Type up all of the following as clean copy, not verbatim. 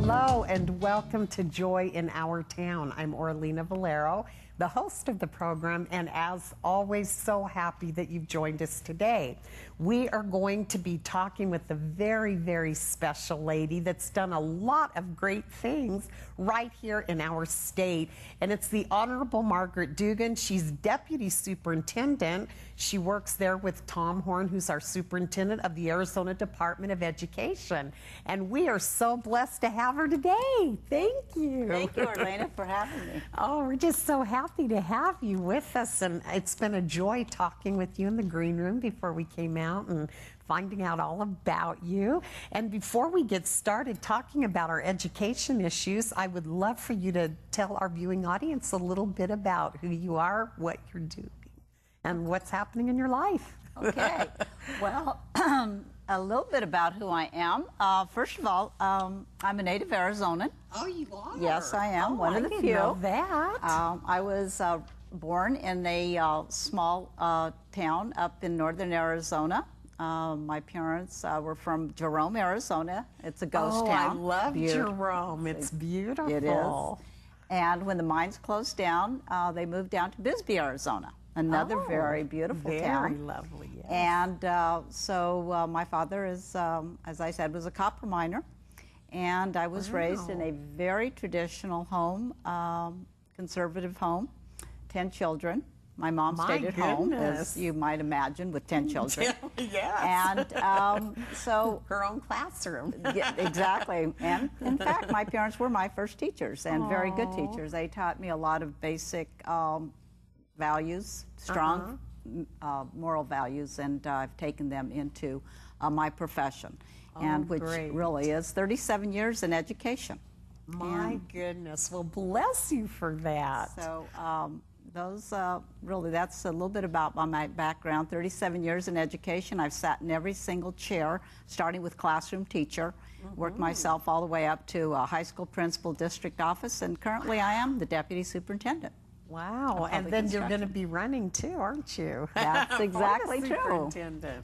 Hello and welcome to Joy in Our Town. I'm Oralena Valero, the host of the program, and as always, so happy that you've joined us today. We are going to be talking with a very, very special lady that's done a lot of great things right here in our state, and it's the Honorable Margaret Dugan. She's Deputy Superintendent. She works there with Tom Horn, who's our Superintendent of the Arizona Department of Education, and we are so blessed to have her today. Thank you. Thank you, Oralena, for having me. Oh, we're just so happy to have you with us, and it's been a joy talking with you in the green room before we came out and finding out all about you. And before we get started talking about our education issues, I would love for you to tell our viewing audience a little bit about who you are, what you're doing, and what's happening in your life. Okay. Well, a little bit about who I am. First of all, I'm a native Arizonan. Oh, you are? Yes, I am. One of the few. I didn't know that. I was born in a small town up in northern Arizona. My parents were from Jerome, Arizona. It's a ghost town. I love Jerome. It's beautiful. It is. And when the mines closed down, they moved down to Bisbee, Arizona. Another very beautiful town. Very lovely, yes. And so my father is, as I said, was a copper miner. And I was raised in a very traditional home, conservative home, 10 children. My mom stayed at home, as you might imagine, with 10 children. Yes. And so... her own classroom. Yeah, exactly. And in fact, my parents were my first teachers, and very good teachers. They taught me a lot of basic values, strong moral values, and I've taken them into my profession, and which really is 37 years in education. My goodness. Well, bless you for that. So really, that's a little bit about my background. 37 years in education. I've sat in every single chair, starting with classroom teacher, worked myself all the way up to a high school principal, district office, and currently I am the deputy superintendent. Wow, and then you're going to be running too, aren't you? That's exactly true.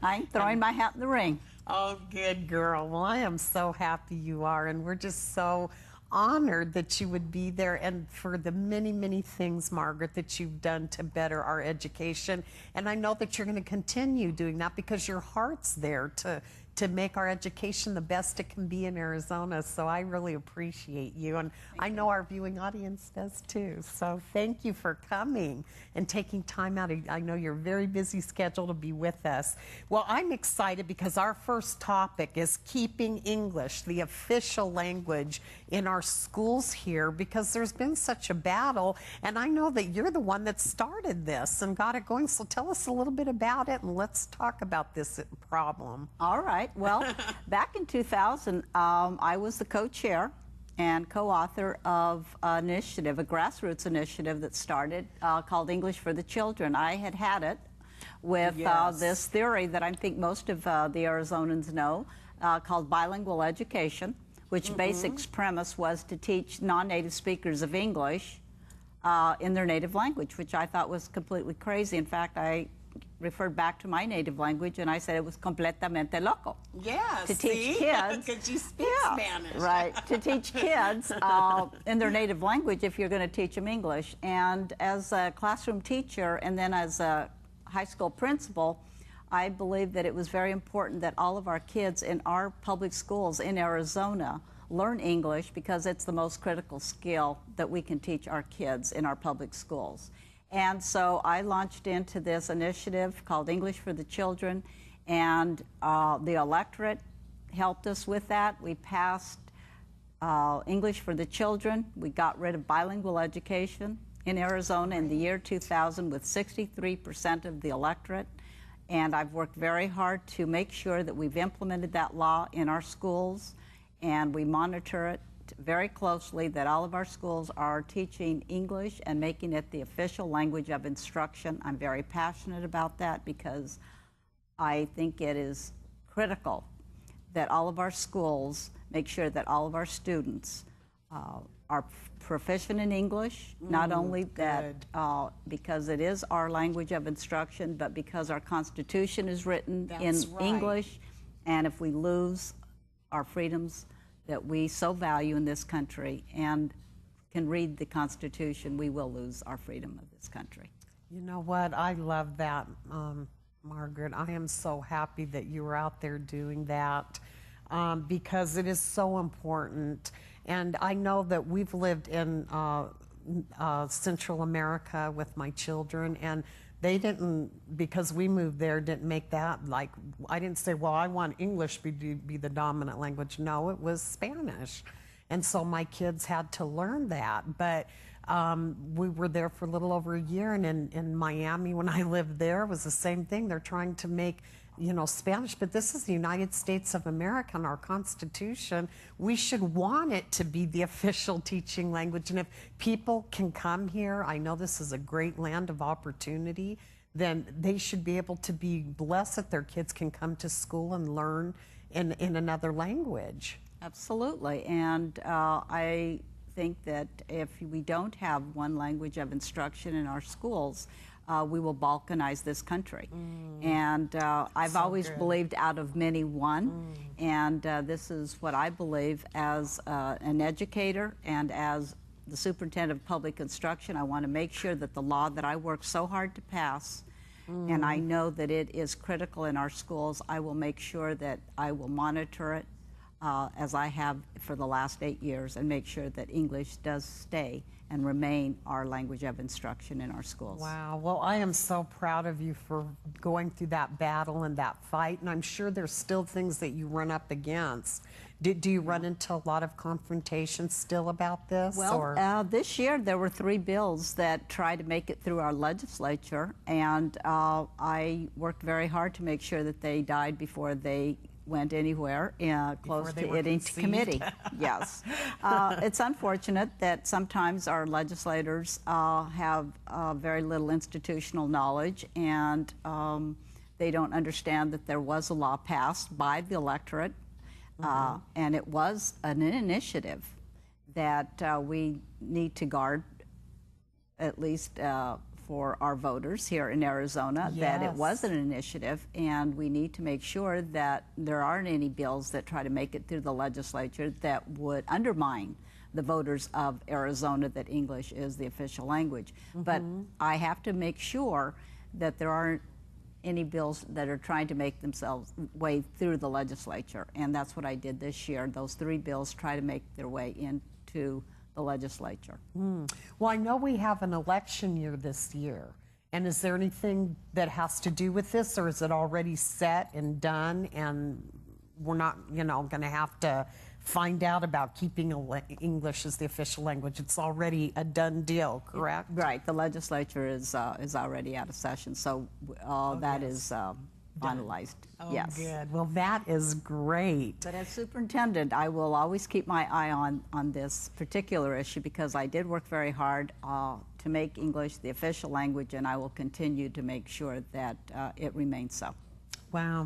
I'm throwing my hat in the ring. Oh, good girl. Well, I am so happy you are, and we're just so honored that you would be there, and for the many, many things, Margaret, that you've done to better our education. And I know that you're going to continue doing that because your heart's there to make our education the best it can be in Arizona. So I really appreciate you, and I know our viewing audience does too. So thank you for coming and taking time out. I know you're very busy schedule to be with us. Well, I'm excited because our first topic is keeping English the official language in our schools here, because there's been such a battle, and I know that you're the one that started this and got it going. So tell us a little bit about it, and let's talk about this problem. All right. Well, back in 2000, I was the co-chair and co-author of an initiative, a grassroots initiative that started called English for the Children. I had it with this theory that I think most of the Arizonans know, called bilingual education, which basic premise was to teach non-native speakers of English in their native language, which I thought was completely crazy. In fact, I referred back to my native language, and I said it was completamente loco. Yes, to teach kids, because you speak Spanish. Right, to teach kids in their native language if you're going to teach them English. And as a classroom teacher and then as a high school principal, I believe that it was very important that all of our kids in our public schools in Arizona learn English, because it's the most critical skill that we can teach our kids in our public schools. And so I launched into this initiative called English for the Children, and the electorate helped us with that. We passed English for the Children. We got rid of bilingual education in Arizona in the year 2000 with 63% of the electorate. And I've worked very hard to make sure that we've implemented that law in our schools, and we monitor it very closely, that all of our schools are teaching English and making it the official language of instruction. I'm very passionate about that because I think it is critical that all of our schools make sure that all of our students are proficient in English, not only that because it is our language of instruction, but because our Constitution is written in English, and if we lose our freedoms that we so value in this country and can read the Constitution, we will lose our freedom of this country. You know what? I love that, Margaret. I am so happy that you were out there doing that because it is so important. And I know that we've lived in Central America with my children, and they didn't, because we moved there, didn't make that like, I didn't say, well, I want English to be the dominant language. No, it was Spanish. And so my kids had to learn that. But we were there for a little over a year, and in Miami, when I lived there, it was the same thing. They're trying to make, you know, Spanish, but this is the United States of America, and our Constitution, we should want it to be the official teaching language. And if people can come here, I know this is a great land of opportunity, then they should be able to be blessed that their kids can come to school and learn in another language. Absolutely, and I think that if we don't have one language of instruction in our schools, we will balkanize this country. And I've always believed out of many one, and this is what I believe as an educator and as the superintendent of public instruction. I want to make sure that the law that I work so hard to pass, and I know that it is critical in our schools, I will make sure that I will monitor it as I have for the last 8 years, and make sure that English does stay and remain our language of instruction in our schools. Wow. Well, I am so proud of you for going through that battle and that fight, and I'm sure there's still things that you run up against. Do you run into a lot of confrontation still about this? Well, this year there were 3 bills that tried to make it through our legislature, and I worked very hard to make sure that they died before they went anywhere close to it into committee. Yes. It's unfortunate that sometimes our legislators have very little institutional knowledge, and they don't understand that there was a law passed by the electorate, and it was an initiative that we need to guard, at least for our voters here in Arizona, that it was an initiative, and we need to make sure that there aren't any bills that try to make it through the legislature that would undermine the voters of Arizona that English is the official language. But I have to make sure that there aren't any bills that are trying to make themselves way through the legislature, and that's what I did this year. Those 3 bills try to make their way into the legislature. Well, I know we have an election year this year, and is there anything that has to do with this, or is it already set and done, and we're not, you know, going to have to find out about keeping English as the official language? It's already a done deal, correct? Right. The legislature is already out of session, so that is finalized. Oh, yes. Good. Well, that is great. But as superintendent, I will always keep my eye on this particular issue, because I did work very hard to make English the official language, and I will continue to make sure that it remains so. Wow.